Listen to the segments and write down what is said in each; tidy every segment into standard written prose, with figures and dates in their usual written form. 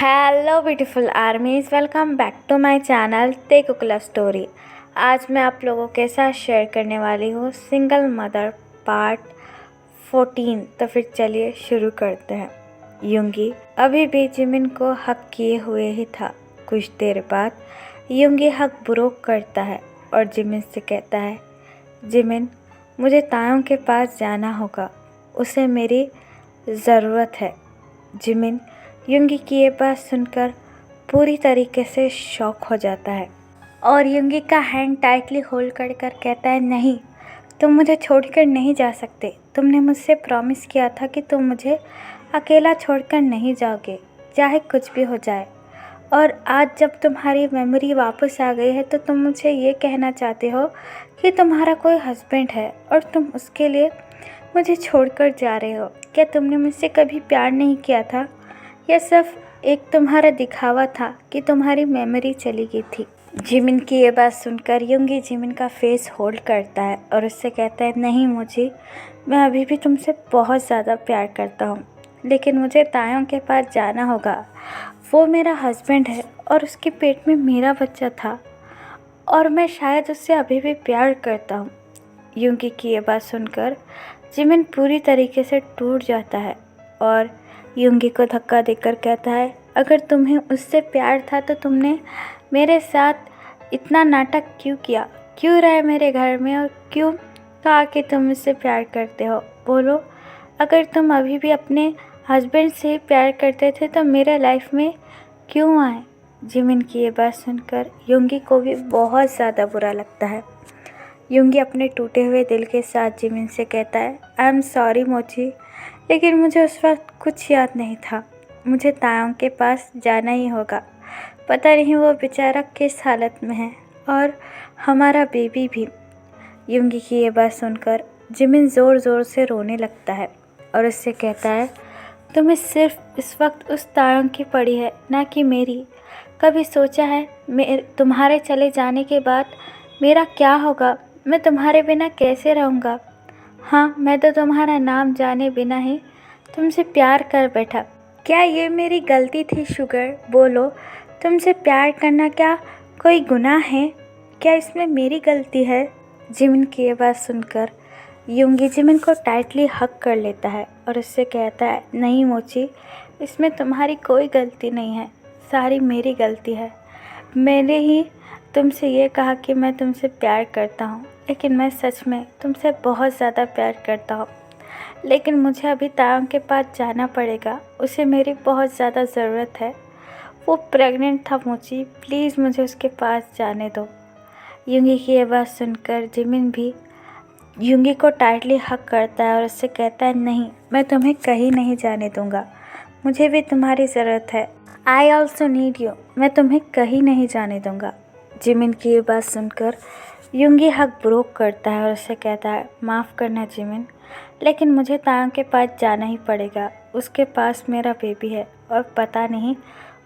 Hello beautiful armies, welcome back to my channel Taekook love story. आज मैं आप लोगों के साथ शेयर करने वाली हूँ सिंगल मदर पार्ट 14। तो फिर चलिए शुरू करते हैं। युंगी अभी भी जिमिन को हक किए हुए ही था। कुछ देर बाद युंगी हक ब्रोक करता है और जिमिन से कहता है, जिमिन मुझे तायों के पास जाना होगा, उसे मेरी ज़रूरत है। जिमिन युंगी की ये बात सुनकर पूरी तरीके से शॉक हो जाता है और युंगी का हैंड टाइटली होल्ड कर कहता है, नहीं, तुम मुझे छोड़कर नहीं जा सकते। तुमने मुझसे प्रॉमिस किया था कि तुम मुझे अकेला छोड़कर नहीं जाओगे, चाहे कुछ भी हो जाए। और आज जब तुम्हारी मेमोरी वापस आ गई है तो तुम मुझे ये कहना चाहते हो कि तुम्हारा कोई हस्बैंड है और तुम उसके लिए मुझे छोड़कर जा रहे हो। क्या तुमने मुझसे कभी प्यार नहीं किया था? यह सिर्फ एक तुम्हारा दिखावा था कि तुम्हारी मेमोरी चली गई थी। जिमिन की ये बात सुनकर युंगी जिमिन का फेस होल्ड करता है और उससे कहता है, नहीं मुझे, मैं अभी भी तुमसे बहुत ज़्यादा प्यार करता हूँ, लेकिन मुझे तायों के पास जाना होगा। वो मेरा हस्बैंड है और उसके पेट में मेरा बच्चा था और मैं शायद उससे अभी भी प्यार करता हूँ। युंगी की ये बात सुनकर जिमिन पूरी तरीके से टूट जाता है और युंगी को धक्का देकर कहता है, अगर तुम्हें उससे प्यार था तो तुमने मेरे साथ इतना नाटक क्यों किया? क्यों रहे मेरे घर में और क्यों कहा कि तुम मुझसे प्यार करते हो? बोलो, अगर तुम अभी भी अपने हस्बैंड से प्यार करते थे तो मेरे लाइफ में क्यों आए? जिमिन की ये बात सुनकर युंगी को भी बहुत ज़्यादा बुरा लगता है। युंगी अपने टूटे हुए दिल के साथ जिमिन से कहता है, आई एम सॉरी मोची, लेकिन मुझे उस वक्त कुछ याद नहीं था। मुझे तायों के पास जाना ही होगा। पता नहीं वो बेचारा किस हालत में है और हमारा बेबी भी। युंगी की ये बात सुनकर जिमिन ज़ोर ज़ोर से रोने लगता है और उससे कहता है, तुम्हें सिर्फ इस वक्त उस तायों की पड़ी है, ना कि मेरी। कभी सोचा है तुम्हारे चले जाने के बाद मेरा क्या होगा? मैं तुम्हारे बिना कैसे रहूँगा? हाँ, मैं तो तुम्हारा नाम जाने बिना ही तुमसे प्यार कर बैठा। क्या ये मेरी गलती थी शुगर? बोलो, तुमसे प्यार करना क्या कोई गुनाह है? क्या इसमें मेरी गलती है? जिमिन की ये बात सुनकर युंगी जिमिन को टाइटली हग कर लेता है और उससे कहता है, नहीं मोची, इसमें तुम्हारी कोई गलती नहीं है, सारी मेरी गलती है। मैंने ही तुमसे ये कहा कि मैं तुमसे प्यार करता हूँ, लेकिन मैं सच में तुमसे बहुत ज़्यादा प्यार करता हूँ। लेकिन मुझे अभी तायों के पास जाना पड़ेगा, उसे मेरी बहुत ज़्यादा ज़रूरत है। वो प्रेग्नेंट था मोची, प्लीज़ मुझे उसके पास जाने दो। युंगी की ये बात सुनकर जिमिन भी युंगी को टाइटली हग करता है और उससे कहता है, नहीं, मैं तुम्हें कहीं नहीं जाने दूँगा, मुझे भी तुम्हारी ज़रूरत है। आई ऑल्सो नीड यू, मैं तुम्हें कहीं नहीं जाने दूँगा। जिमिन की ये बात सुनकर युंगी हक ब्रोक करता है और उससे कहता है, माफ़ करना जिमिन, लेकिन मुझे तायों के पास जाना ही पड़ेगा। उसके पास मेरा बेबी है और पता नहीं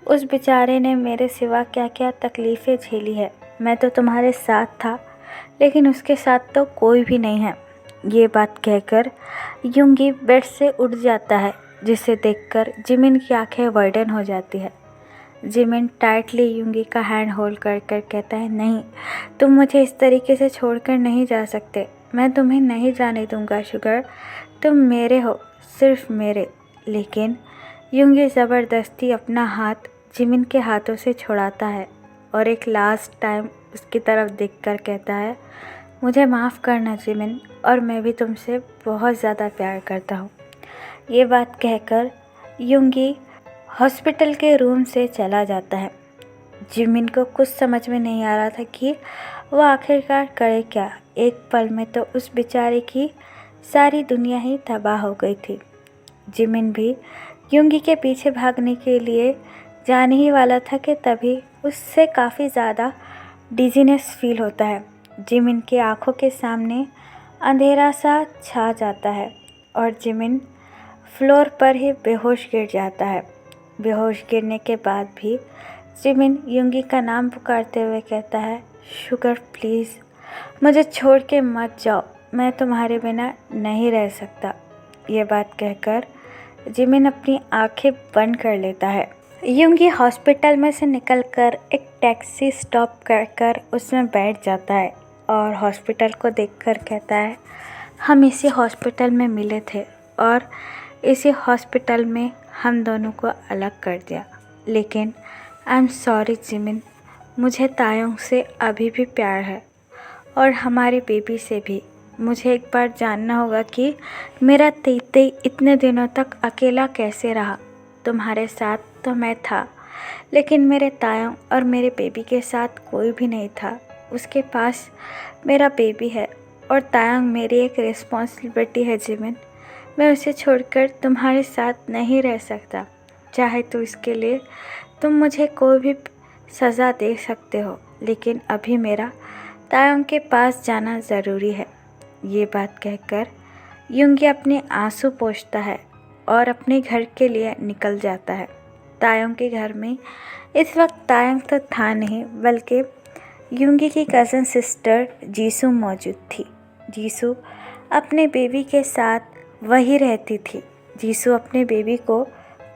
उस बेचारे ने मेरे सिवा क्या क्या तकलीफ़ें झेली है। मैं तो तुम्हारे साथ था, लेकिन उसके साथ तो कोई भी नहीं है। ये बात कहकर युंगी बेड से उठ जाता है, जिसे देखकर जिमिन की आंखें वाइडन हो जाती है। जिमिन टाइटली युंगी का हैंड होल्ड कर कहता है, नहीं, तुम मुझे इस तरीके से छोड़कर नहीं जा सकते। मैं तुम्हें नहीं जाने दूंगा शुगर, तुम मेरे हो, सिर्फ मेरे। लेकिन युंगी ज़बरदस्ती अपना हाथ जिमिन के हाथों से छुड़ाता है और एक लास्ट टाइम उसकी तरफ देखकर कहता है, मुझे माफ़ करना जिमिन, और मैं भी तुमसे बहुत ज़्यादा प्यार करता हूँ। ये बात कहकर युंगी हॉस्पिटल के रूम से चला जाता है। जिमिन को कुछ समझ में नहीं आ रहा था कि वो आखिरकार करे क्या। एक पल में तो उस बेचारे की सारी दुनिया ही तबाह हो गई थी। जिमिन भी युंगी के पीछे भागने के लिए जाने ही वाला था कि तभी उससे काफ़ी ज़्यादा डिजीनेस फील होता है। जिमिन की आंखों के सामने अंधेरा सा छा जाता है और जिमिन फ्लोर पर ही बेहोश गिर जाता है। बेहोश गिरने के बाद भी जिमिन युंगी का नाम पुकारते हुए कहता है, शुगर प्लीज़ मुझे छोड़ के मत जाओ, मैं तुम्हारे बिना नहीं रह सकता। ये बात कहकर जिमिन अपनी आंखें बंद कर लेता है यूंगी हॉस्पिटल में से निकलकर एक टैक्सी स्टॉप कर उसमें बैठ जाता है और हॉस्पिटल को देखकर कहता है, हम इसी हॉस्पिटल में मिले थे और इसी हॉस्पिटल में हम दोनों को अलग कर दिया। लेकिन आई एम सॉरी जिमिन, मुझे तायोंग से अभी भी प्यार है और हमारी बेबी से भी। मुझे एक बार जानना होगा कि मेरा तेई इतने दिनों तक अकेला कैसे रहा। तुम्हारे साथ तो मैं था, लेकिन मेरे तायों और मेरे बेबी के साथ कोई भी नहीं था। उसके पास मेरा बेबी है और तायोंग मेरी एक रिस्पॉन्सिबिलिटी है जिमिन। मैं उसे छोड़कर तुम्हारे साथ नहीं रह सकता। चाहे तो इसके लिए तुम मुझे कोई भी सज़ा दे सकते हो, लेकिन अभी मेरा तायोंग के पास जाना ज़रूरी है। ये बात कहकर यूंगी अपने आंसू पोंछता है और अपने घर के लिए निकल जाता है। तायोंग के घर में इस वक्त तायोंग तो था नहीं, बल्कि यूंगी की कज़न सिस्टर जीसू मौजूद थी। जीसू अपने बेबी के साथ वहीं रहती थी। जीसू अपने बेबी को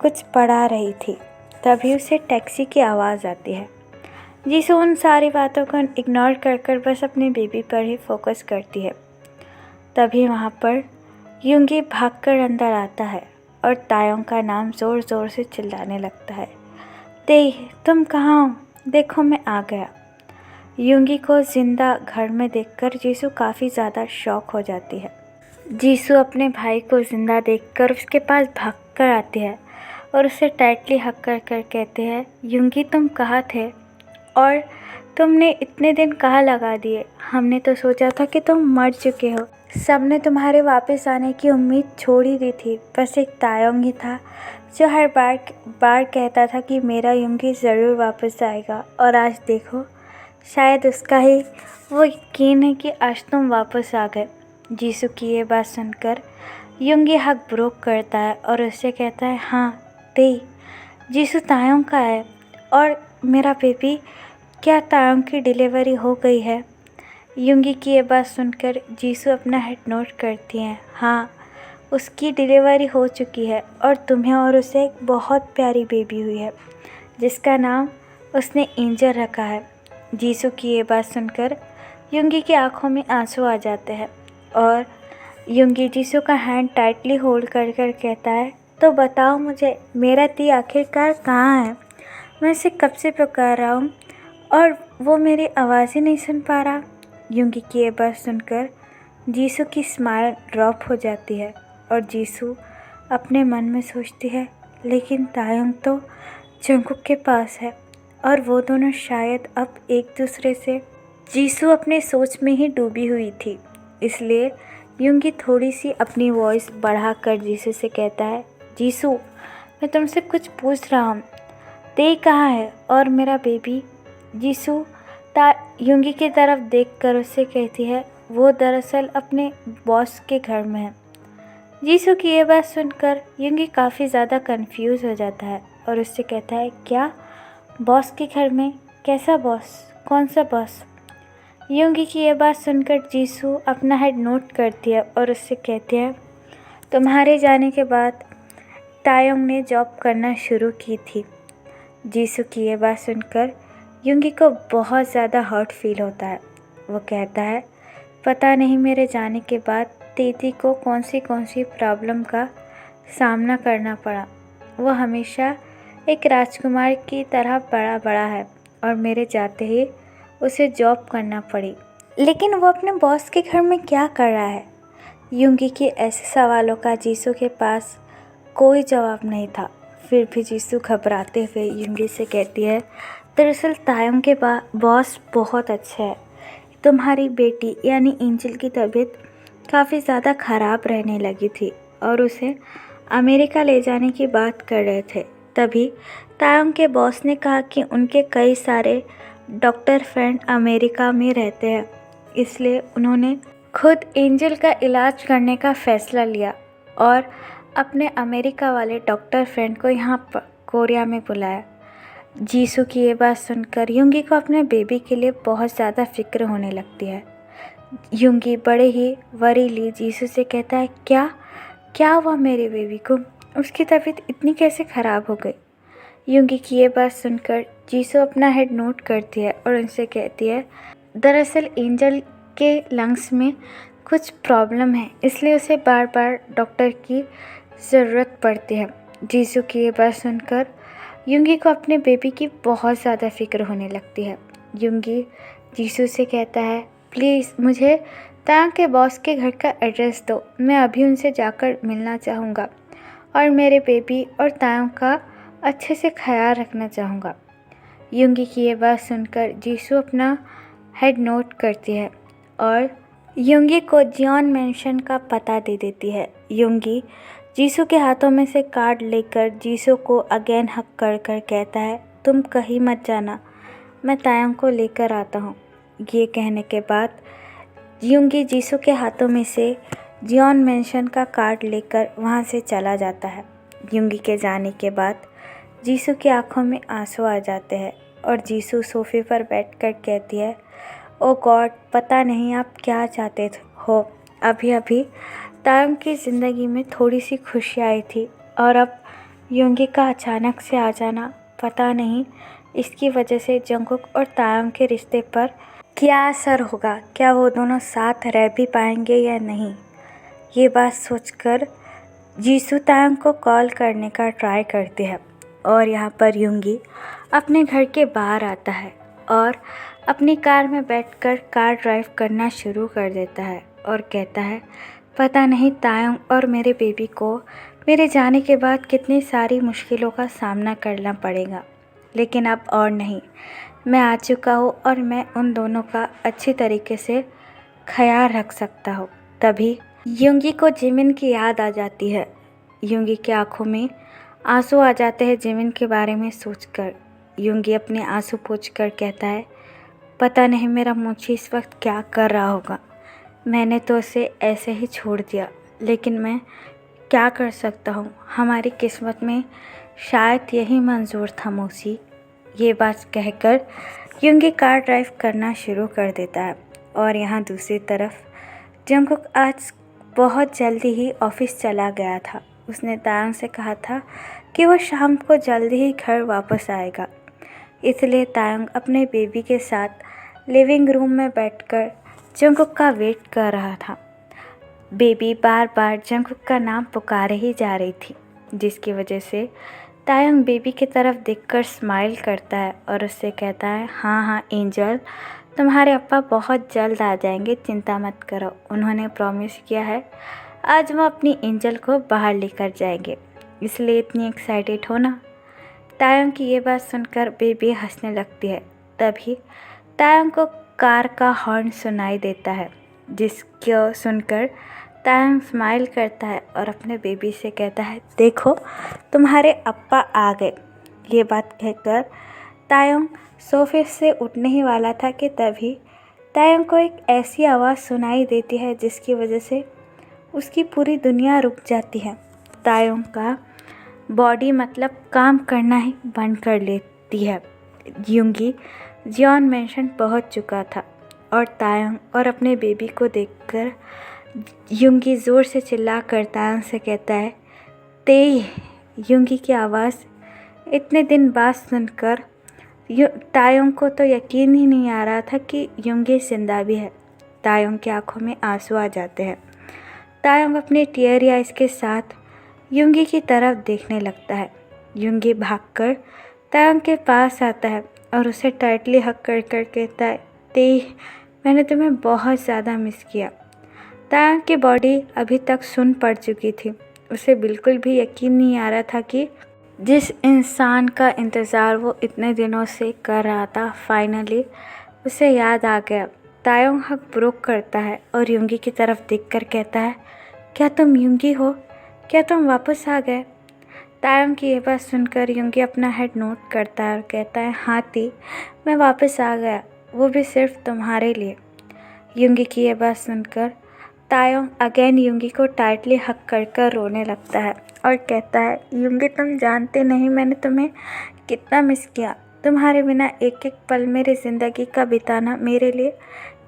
कुछ पढ़ा रही थी, तभी उसे टैक्सी की आवाज़ आती है। जीसू उन सारी बातों को इग्नोर कर बस अपने बेबी पर ही फोकस करती है। तभी वहाँ पर यूंगी भागकर अंदर आता है और तायोंग का नाम ज़ोर ज़ोर से चिल्लाने लगता है, तेई तुम कहाँ हो? देखो मैं आ गया। यूंगी को ज़िंदा घर में देखकर जीसू काफ़ी ज़्यादा शॉक हो जाती है। जीसू अपने भाई को ज़िंदा देखकर उसके पास भागकर आती है और उसे टाइटली हक कर कहते हैं, यूंगी तुम कहाँ थे और तुमने इतने दिन कहाँ लगा दिए? हमने तो सोचा था कि तुम मर चुके हो। सबने तुम्हारे वापस आने की उम्मीद छोड़ ही दी थी। बस एक तायोंग ही था जो हर बार कहता था कि मेरा यूंगी ज़रूर वापस आएगा, और आज देखो शायद उसका ही वो यकीन है कि आज तुम वापस आ गए। जीसू की ये बात सुनकर यूंगी हक ब्रोक करता है और उससे कहता है, हाँ तेई, जीसू तायोंग का है और मेरा बेबी, क्या तायोंग की डिलीवरी हो गई है? यूंगी की ये बात सुनकर जीसू अपना हेड नोट करती हैं। हाँ, उसकी डिलीवरी हो चुकी है और तुम्हें और उसे एक बहुत प्यारी बेबी हुई है जिसका नाम उसने एंजल रखा है। जीसू की ये बात सुनकर यूंगी की आंखों में आंसू आ जाते हैं और यूंगी जीसू का हैंड टाइटली होल्ड कर कहता है, तो बताओ मुझे, मेरा ती आखिरकार कहाँ है? मैं इसे कब से पुकार रहा हूँ और वो मेरी आवाज़ ही नहीं सुन पा रहा। यूंगी की ये बात सुनकर जीसू की स्माइल ड्रॉप हो जाती है और जीसू अपने मन में सोचती है, लेकिन तायोंग तो जंगकुक के पास है और वो दोनों शायद अब एक दूसरे से। जीसू अपने सोच में ही डूबी हुई थी, इसलिए यूंगी थोड़ी सी अपनी वॉइस बढ़ाकर जीसू से कहता है, जीसू मैं तुमसे कुछ पूछ रहा हूँ, ते कहाँ है और मेरा बेबी? जीसू यूंगी की तरफ देखकर उससे कहती है, वो दरअसल अपने बॉस के घर में है। जीसू की ये बात सुनकर यूंगी काफ़ी ज़्यादा कंफ्यूज हो जाता है और उससे कहता है, क्या बॉस के घर में? कैसा बॉस? कौन सा बॉस? यूंगी की ये बात सुनकर जीसू अपना हेड नोट करती है और उससे कहती है, तुम्हारे जाने के बाद तायोंग ने जॉब करना शुरू की थी। जीसू की ये बात सुनकर यूंगी को बहुत ज़्यादा हर्ट फील होता है। वो कहता है, पता नहीं मेरे जाने के बाद तेती को कौन सी प्रॉब्लम का सामना करना पड़ा। वो हमेशा एक राजकुमार की तरह बड़ा है और मेरे जाते ही उसे जॉब करना पड़ी। लेकिन वो अपने बॉस के घर में क्या कर रहा है? यूंगी के ऐसे सवालों का जीसू के पास कोई जवाब नहीं था। फिर भी जीसू घबराते हुए यूंगी से कहती है, दरअसल तायोंग के बॉस बहुत अच्छा है। तुम्हारी बेटी यानी एंजल की तबीयत काफ़ी ज़्यादा ख़राब रहने लगी थी और उसे अमेरिका ले जाने की बात कर रहे थे। तभी तायोंग के बॉस ने कहा कि उनके कई सारे डॉक्टर फ्रेंड अमेरिका में रहते हैं, इसलिए उन्होंने खुद एंजल का इलाज करने का फ़ैसला लिया और अपने अमेरिका वाले डॉक्टर फ्रेंड को यहाँ पर कोरिया में बुलाया। जीसू की ये बात सुनकर यूंगी को अपने बेबी के लिए बहुत ज़्यादा फिक्र होने लगती है। यूंगी बड़े ही वरीली जीसू से कहता है, क्या हुआ मेरे बेबी को? उसकी तबीयत इतनी कैसे ख़राब हो गई? युंगी की ये बात सुनकर जीसू अपना हेड नोट करती है और उनसे कहती है दरअसल एंजल के लंग्स में कुछ प्रॉब्लम है, इसलिए उसे बार बार डॉक्टर की ज़रूरत पड़ती है। जीसू की ये बात सुनकर युंगी को अपने बेबी की बहुत ज़्यादा फिक्र होने लगती है। युंगी जीसू से कहता है प्लीज़ मुझे तायांग के बॉस के घर का एड्रेस दो, मैं अभी उनसे जाकर मिलना चाहूँगा और मेरे बेबी और तायांग का अच्छे से ख्याल रखना चाहूँगा। युंगी की ये बात सुनकर जीसू अपना हेड नोट करती है और युंगी को जियोन मैंशन का पता दे देती है। युंगी जीसू के हाथों में से कार्ड लेकर जीसू को अगेन हक कर कर कहता है तुम कहीं मत जाना, मैं तायांग को लेकर आता हूँ। ये कहने के बाद युंगी जीसू के हाथों में से जियोन मैंशन का कार्ड लेकर वहाँ से चला जाता है। युंगी के जाने के बाद जीसू की आंखों में आंसू आ जाते हैं और जीसू सोफे पर बैठकर कहती है ओ गॉड, पता नहीं आप क्या चाहते हो। अभी अभी तायांग की ज़िंदगी में थोड़ी सी खुशी आई थी और अब युंगी का अचानक से आ जाना, पता नहीं इसकी वजह से जंगकुक और तायांग के रिश्ते पर क्या असर होगा, क्या वो दोनों साथ रह भी पाएंगे या नहीं। ये बात सोचकर जीसू तायांग को कॉल करने का ट्राई करती है और यहाँ पर युंगी अपने घर के बाहर आता है और अपनी कार में बैठकर कार ड्राइव करना शुरू कर देता है और कहता है पता नहीं तायांग और मेरे बेबी को मेरे जाने के बाद कितनी सारी मुश्किलों का सामना करना पड़ेगा, लेकिन अब और नहीं, मैं आ चुका हूँ और मैं उन दोनों का अच्छी तरीके से ख्याल रख सकता हूँ। तभी युंगी को जिमिन की याद आ जाती है। युंगी की आंखों में आंसू आ जाते हैं जिमिन के बारे में सोचकर। युंगी अपने आंसू पोंछकर कहता है पता नहीं मेरा मोची इस वक्त क्या कर रहा होगा, मैंने तो उसे ऐसे ही छोड़ दिया, लेकिन मैं क्या कर सकता हूँ, हमारी किस्मत में शायद यही मंजूर था मोची। ये बात कहकर युंगी कार ड्राइव करना शुरू कर देता है और यहाँ दूसरी तरफ जंगकुक आज बहुत जल्दी ही ऑफिस चला गया था। उसने तायांग से कहा था कि वो शाम को जल्दी ही घर वापस आएगा, इसलिए तायांग अपने बेबी के साथ लिविंग रूम में बैठकर जंगकुक का वेट कर रहा था। बेबी बार बार जंगकुक का नाम पुकारे ही जा रही थी, जिसकी वजह से तायांग बेबी की तरफ देखकर स्माइल करता है और उससे कहता है हाँ हाँ एंजल, तुम्हारे अप्पा बहुत जल्द आ जाएंगे, चिंता मत करो, उन्होंने प्रॉमिस किया है आज वो अपनी एंजल को बाहर लेकर जाएंगे, इसलिए इतनी एक्साइटेड हो ना। तायांग की ये बात सुनकर बेबी हंसने लगती है। तभी तायांग को कार का हॉर्न सुनाई देता है, जिसको सुनकर तायांग स्माइल करता है और अपने बेबी से कहता है देखो तुम्हारे अप्पा आ गए। ये बात कहकर तायांग सोफे से उठने ही वाला था कि तभी तायांग को एक ऐसी आवाज़ सुनाई देती है जिसकी वजह से उसकी पूरी दुनिया रुक जाती है। तायांग का बॉडी मतलब काम करना ही बंद कर लेती है। युंगी जियोन मैंशन पहुंच चुका था और तायांग और अपने बेबी को देखकर युंगी ज़ोर से चिल्लाकर तायांग से कहता है तेई। युंगी की आवाज़ इतने दिन बाद सुनकर तायांग को तो यकीन ही नहीं आ रहा था कि युंगी जिंदा भी है। तायांग की आंखों में आंसू आ जाते हैं। तायांग अपने टीयरी आइज़ के साथ युंगी की तरफ देखने लगता है। युंगी भागकर तायांग के पास आता है और उसे टाइटली हक कर कर कहता है तेई, मैंने तुम्हें बहुत ज़्यादा मिस किया। तायांग की बॉडी अभी तक सुन पड़ चुकी थी। उसे बिल्कुल भी यकीन नहीं आ रहा था कि जिस इंसान का इंतज़ार वो इतने दिनों से कर रहा था फाइनली उसे याद आ गया। तायांग हक ब्रोक करता है और युंगी की तरफ देखकर कहता है क्या तुम युंगी हो, क्या तुम वापस आ गए। तायांग की ये बात सुनकर युंगी अपना हेड नोट करता है और कहता है हाँ ती, मैं वापस आ गया, वो भी सिर्फ तुम्हारे लिए। युंगी की ये बात सुनकर तायांग अगेन युंगी को टाइटली हक कर रोने लगता है और कहता है युंगी तुम जानते नहीं मैंने तुम्हें कितना मिस किया। तुम्हारे बिना एक एक पल मेरी ज़िंदगी का बिताना मेरे लिए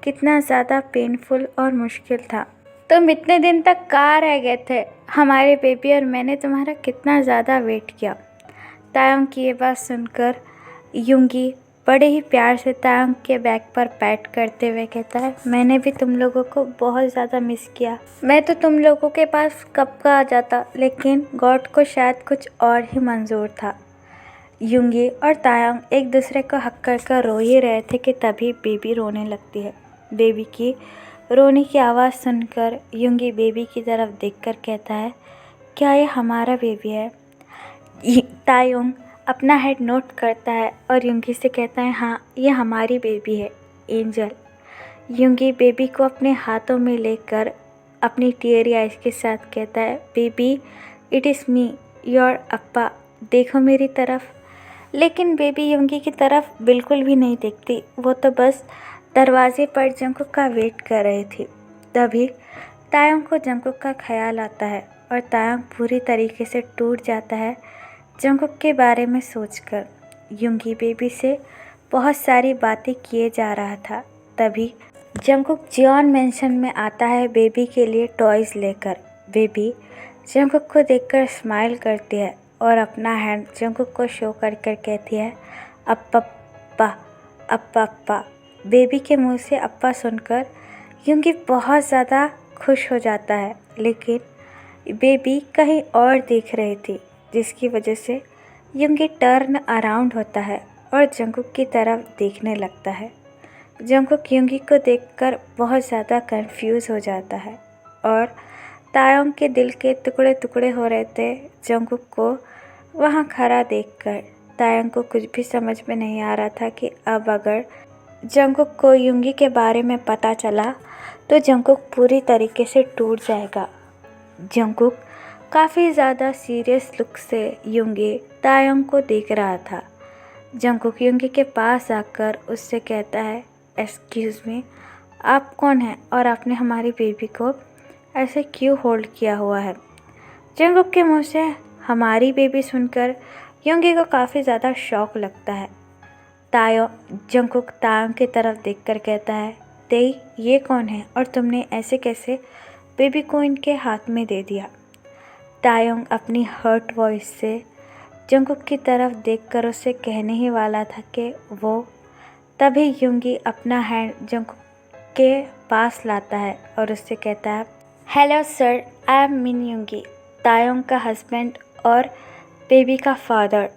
कितना ज़्यादा पेनफुल और मुश्किल था। तुम इतने दिन तक कहाँ रह गए थे, हमारे बेबी और मैंने तुम्हारा कितना ज़्यादा वेट किया। तायंग की ये बात सुनकर युंगी बड़े ही प्यार से तायंग के बैग पर पैट करते हुए कहता है, मैंने भी तुम लोगों को बहुत ज़्यादा मिस किया। मैं तो तुम लोगों के पास कब का आ जाता, लेकिन गॉड को शायद कुछ और ही मंजूर था। युंगी और तायंग एक दूसरे को हक कर रो ही रहे थे कि तभी बेबी रोने लगती है। बेबी की रोने की आवाज़ सुनकर युंगी बेबी की तरफ देखकर कहता है, क्या ये हमारा बेबी है? तायंग अपना हेड नोट करता है और युंगी से कहता है, हाँ ये हमारी बेबी है, एंजल। युंगी बेबी को अपने हाथों में लेकर अपनी टीयरी आइज के साथ कहता है, baby it is me your अप्पा, देखो मेरी तरफ। लेकिन बेबी युंगी की तरफ बिल्कुल भी नहीं देखती, वो तो बस दरवाजे पर जंकुक का वेट कर रही थी। तभी तायंग को जंकुक का ख्याल आता है और तायंग पूरी तरीके से टूट जाता है जंकुक के बारे में सोचकर। युंगी बेबी से बहुत सारी बातें किए जा रहा था। तभी जंकुक जियोन मेंशन में आता है बेबी के लिए टॉयज़ लेकर। बेबी जंकुक को देखकर स्माइल करती है और अपना हैंड जंकुक को शो कर कहती है, अप्पा अप्पा अप्पा। बेबी के मुंह से अप्पा सुनकर युंगी बहुत ज़्यादा खुश हो जाता है, लेकिन बेबी कहीं और देख रही थी, जिसकी वजह से युंगी टर्न अराउंड होता है और जंकुक की तरफ देखने लगता है। जंकुक युंगी को देखकर बहुत ज़्यादा कंफ्यूज हो जाता है और तायंग के दिल के टुकड़े टुकड़े हो रहे थे जंकुक को वहाँ खड़ा देखकर। तायंग को कुछ भी समझ में नहीं आ रहा था कि अब अगर जंकुक को युंगी के बारे में पता चला तो जंकुक पूरी तरीके से टूट जाएगा। जंकुक काफ़ी ज़्यादा सीरियस लुक से युंगी तायंग को देख रहा था। जंकुक युंगी के पास आकर उससे कहता है, एक्सक्यूज़ मी, आप कौन हैं और आपने हमारी बेबी को ऐसे क्यों होल्ड किया हुआ है? जंकुक के मुंह से हमारी बेबी सुनकर युंगी को काफ़ी ज़्यादा शौक लगता है। जंकुक तायंग की तरफ देखकर कहता है, तेई ये कौन है और तुमने ऐसे कैसे बेबी को इनके हाथ में दे दिया? तायंग अपनी हर्ट वॉइस से जंकुक की तरफ देखकर उससे कहने ही वाला था कि वो, तभी युंगी अपना हैंड जंकुक के पास लाता है और उससे कहता है, हेलो सर, आई एम मिन युंगी, तायंग का हस्बैंड और बेबी का फादर।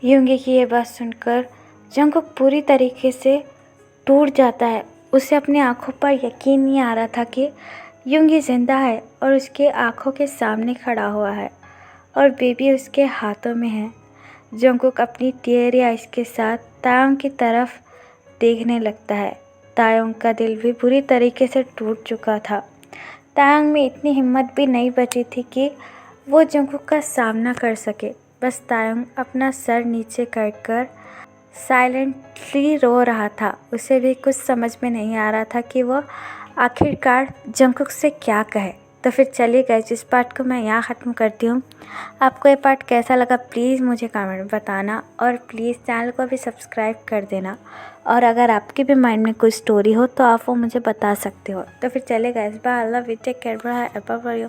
युंगी की ये बात सुनकर जंकुक पूरी तरीके से टूट जाता है। उसे अपनी आंखों पर यकीन नहीं आ रहा था कि युंगी ज़िंदा है और उसके आंखों के सामने खड़ा हुआ है और बेबी उसके हाथों में है। जंकुक अपनी टीयरी आइज के साथ तायंग की तरफ देखने लगता है। तायंग का दिल भी बुरी तरीके से टूट चुका था। तायंग में इतनी हिम्मत भी नहीं बची थी कि वो जंकुक का सामना कर सके। बस तायंग अपना सर नीचे कर साइलेंटली रो रहा था। उसे भी कुछ समझ में नहीं आ रहा था कि वो आखिरकार जंकुक से क्या कहे। तो फिर चलिए गाइस, इस पार्ट को मैं यहाँ ख़त्म करती हूँ। आपको ये पार्ट कैसा लगा प्लीज़ मुझे कमेंट में बताना और प्लीज़ चैनल को भी सब्सक्राइब कर देना। और अगर आपके भी माइंड में कोई स्टोरी हो तो आप वो मुझे बता सकते हो। तो फिर चलिए guys, bye, I love you, take care, bye, bye.